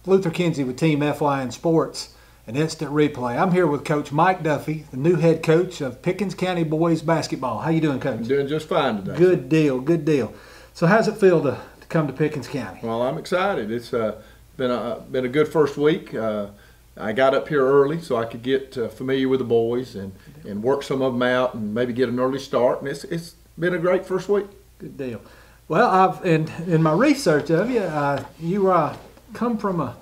Luther Kinsey with Team FYN Sports and Instant Replay. I'm here with Coach Mike Duffie, the new head coach of Pickens County Boys Basketball. How you doing, Coach? I'm doing just fine today. Good deal, good deal. So how's it feel to come to Pickens County? Well, I'm excited. It's been a good first week. I got up here early so I could get familiar with the boys and work some of them out and maybe get an early start. And it's been a great first week. Good deal. Well, in my research of you, you come from a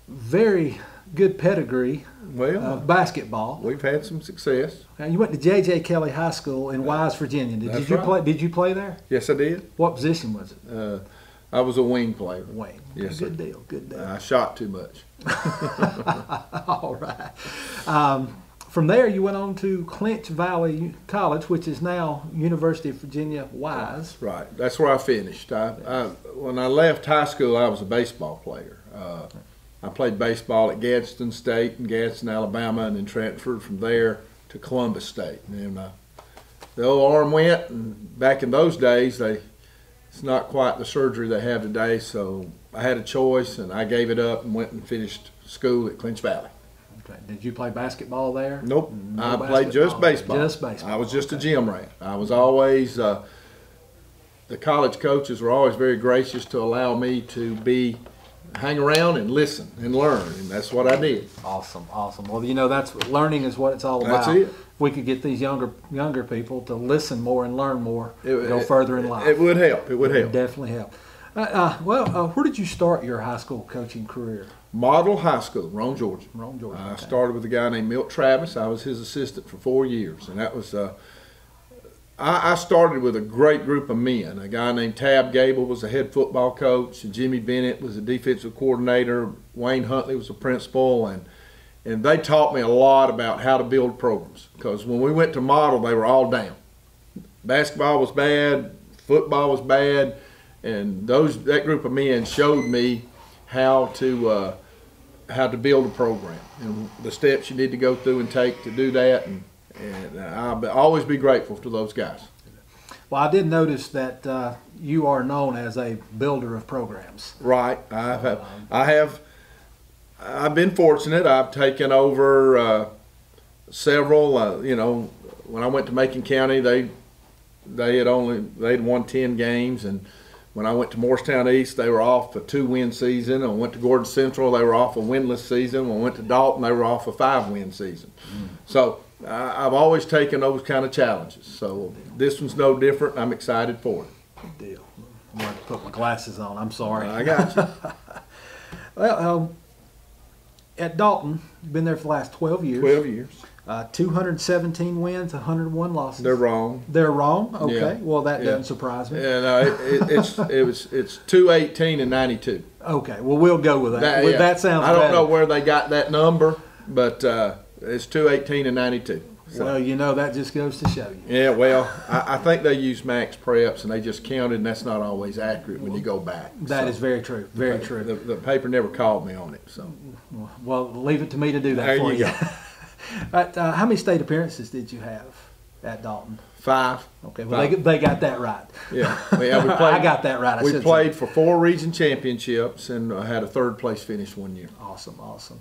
very good pedigree of basketball. We've had some success. Now, you went to J.J. Kelly High School in Wise, Virginia. Did you play there? Yes, I did. What position was it? I was a wing player. Wing. Yes, good deal. Good deal. I shot too much. All right. From there, you went on to Clinch Valley College, which is now University of Virginia Wise. Right. That's where I finished. When I left high school, I was a baseball player. I played baseball at Gadsden State in Gadsden, Alabama, and then transferred from there to Columbus State. And the old arm went, and back in those days, it's not quite the surgery they have today, so I had a choice, and I gave it up and went and finished school at Clinch Valley. Okay. Did you play basketball there? Nope. No, I played just baseball. Just baseball. I was just a gym rat. I was always, the college coaches were always very gracious to allow me to hang around and listen and learn, and that's what I did. Awesome, awesome. Well, you know, learning is what it's all about. That's it. If we could get these younger people to listen more and learn more, go further in life. It would help. It would help. Definitely help. Where did you start your high school coaching career? Model High School, Rome, Georgia. Rome, Georgia. I started with a guy named Milt Travis. I was his assistant for 4 years, and that was. I started with a great group of men. A guy named Tab Gable was the head football coach, and Jimmy Bennett was the defensive coordinator. Wayne Huntley was the principal, and they taught me a lot about how to build programs. Because when we went to Model, they were all down. Basketball was bad, football was bad, and that group of men showed me how to build a program and the steps you need to go through and take to do that. And I'll always be grateful to those guys. Well, I did notice that you are known as a builder of programs. Right. I've been fortunate. I've taken over several. When I went to Macon County, they'd won 10 games, and when I went to Morristown East, they were off a 2-win season. I went to Gordon Central, they were off a winless season. When I went to Dalton, they were off a 5-win season. So I've always taken those kind of challenges. So this one's no different. I'm excited for it. Good deal. I'm going to put my glasses on. I'm sorry. I got you. Well, at Dalton, you've been there for the last 12 years. 12 years. 217 wins, 101 losses. They're wrong. They're wrong? Okay. Yeah. Well, that doesn't surprise me. Yeah, no, it's 218 and 92. Okay. Well, we'll go with that. Yeah. That sounds I don't better. know where they got that number, but it's 218 and 92. So. Well, you know, that just goes to show you. Yeah, well, I think they use max preps, and they just counted, and that's not always accurate when you go back. That is very true. Very true. The paper never called me on it. So. Well, leave it to me to do that there for you go. How many state appearances did you have at Dalton? 5. Okay, well, they got that right. Yeah, we played, I got that right. We played for 4 region championships and had a 3rd place finish one year. Awesome, awesome.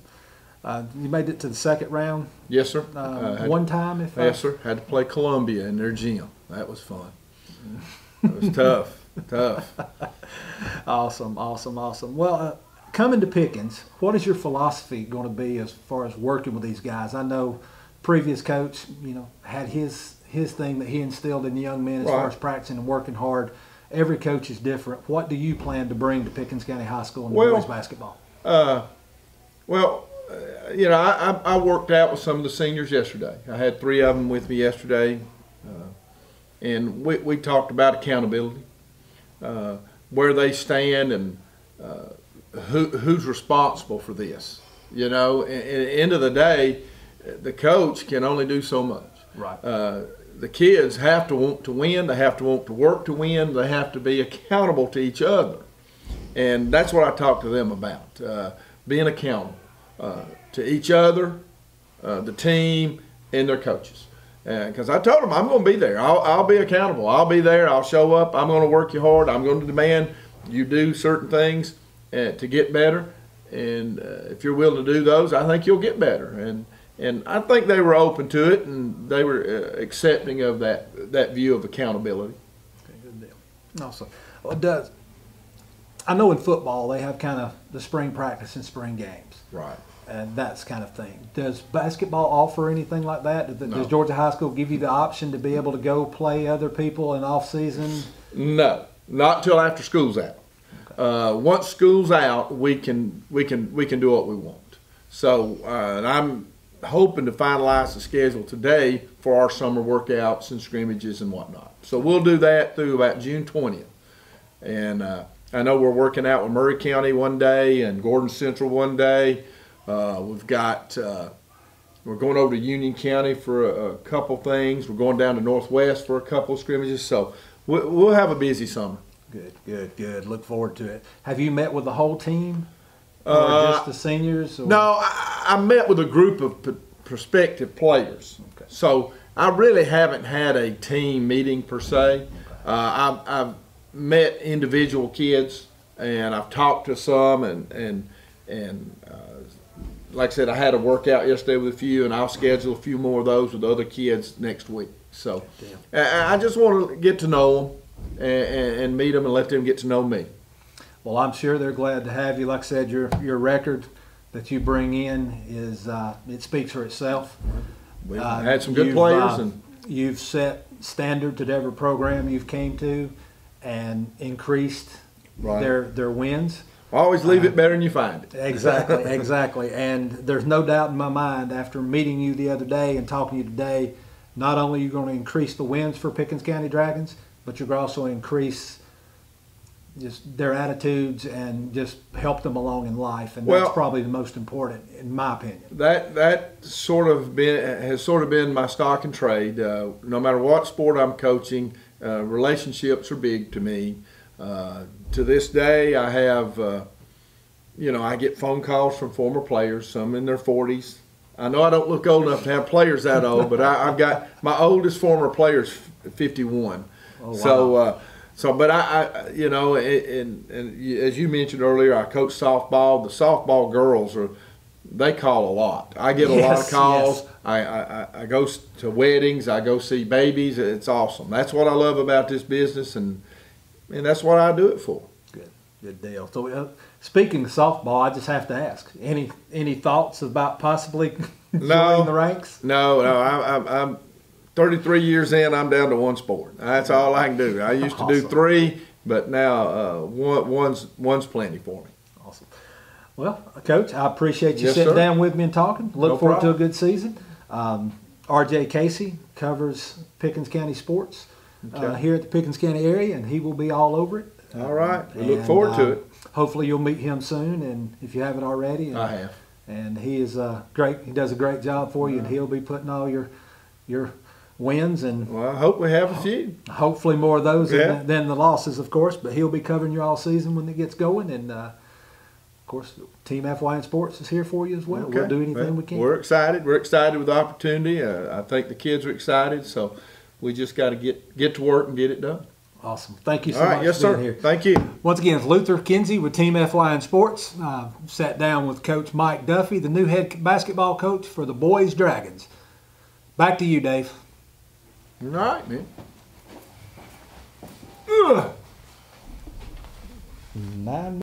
You made it to the 2nd round? Yes, sir. One time? Yes, sir. Had to play Columbia in their gym. That was fun. It was tough. Awesome, awesome, awesome. Well, coming to Pickens, what is your philosophy going to be as far as working with these guys? I know previous coach, had his thing that he instilled in the young men as far as practicing and working hard. Every coach is different. What do you plan to bring to Pickens County High School in boys basketball? I worked out with some of the seniors yesterday. I had 3 of them with me yesterday, and we talked about accountability, where they stand, and who's responsible for this. At the end of the day, the coach can only do so much. Right. The kids have to want to win. They have to want to work to win. They have to be accountable to each other, and that's what I talk to them about: being accountable to each other, the team, and their coaches. Because I told them I'm going to be there. I'll be accountable. I'll be there. I'll show up. I'm going to work you hard. I'm going to demand you do certain things to get better. if you're willing to do those, I think you'll get better. And I think they were open to it, and they were accepting of that view of accountability. Okay, good deal. Awesome. Well, I know in football they have kind of the spring practice and spring games. Right. And that's kind of thing. Does basketball offer anything like that? Does No. Georgia High School give you the option to be able to go play other people in off season? No, not until after school's out. Okay. Once school's out, we can do what we want. So and I'm hoping to finalize the schedule today for our summer workouts and scrimmages and whatnot. So we'll do that through about June 20th. And I know we're working out with Murray County one day and Gordon Central one day. We've got we're going over to Union County for a couple things. We're going down to Northwest for a couple of scrimmages. So we'll have a busy summer. Good. Look forward to it. Have you met with the whole team, or just the seniors? Or? No, I met with a group of prospective players. Okay. So I really haven't had a team meeting per se. Okay. I've met individual kids, and I've talked to some, and like I said, I had a workout yesterday with a few, and I'll schedule a few more of those with other kids next week. So I just want to get to know them and meet them and let them get to know me. Well, I'm sure they're glad to have you. Like I said, your record that you bring in is it speaks for itself. We've had some good players, and you've set standards at every program you've came to, and increased their wins. always leave it better than you find it. Exactly. And there's no doubt in my mind, after meeting you the other day and talking to you today, not only are you going to increase the wins for Pickens County Dragons, but you're going to also increase just their attitudes and just help them along in life. And that's probably the most important, in my opinion. That has sort of been my stock and trade. No matter what sport I'm coaching, relationships are big to me. To this day, I have, I get phone calls from former players, some in their 40s. I know I don't look old enough to have players that old, but I've got my oldest former player's 51. Oh, wow. But and as you mentioned earlier, I coach softball. The softball girls they call a lot. I get a lot of calls. Yes. I go to weddings. I go see babies. It's awesome. That's what I love about this business, and that's what I do it for. Good deal. So, speaking of softball, I just have to ask: any thoughts about possibly joining the ranks? No. I'm 33 years in. I'm down to one sport. That's all I can do. I used to do 3, but now one's plenty for me. Awesome. Well, Coach, I appreciate you sitting down with me and talking. Look forward to a good season. R.J. Casey covers Pickens County sports here at the Pickens County area, and he will be all over it. All right. We look forward to it. Hopefully you'll meet him soon, and if you haven't already. I have. And he is great. He does a great job for you, and he'll be putting all your wins, and well, I hope we have a few. Hopefully more of those than the losses, of course. But he'll be covering you all season when it gets going, and of course, Team FYN Sports is here for you as well. Okay. We'll do anything we can. We're excited. We're excited with the opportunity. I think the kids are excited, so we just got to get to work and get it done. Awesome. Thank you so all right, much yes, for being sir. here. Thank you. Once again, it's Luther Kinsey with Team FYN Sports. Sat down with Coach Mike Duffie, the new head basketball coach for the boys Dragons. Back to you, Dave. All right, man. Ugh. 9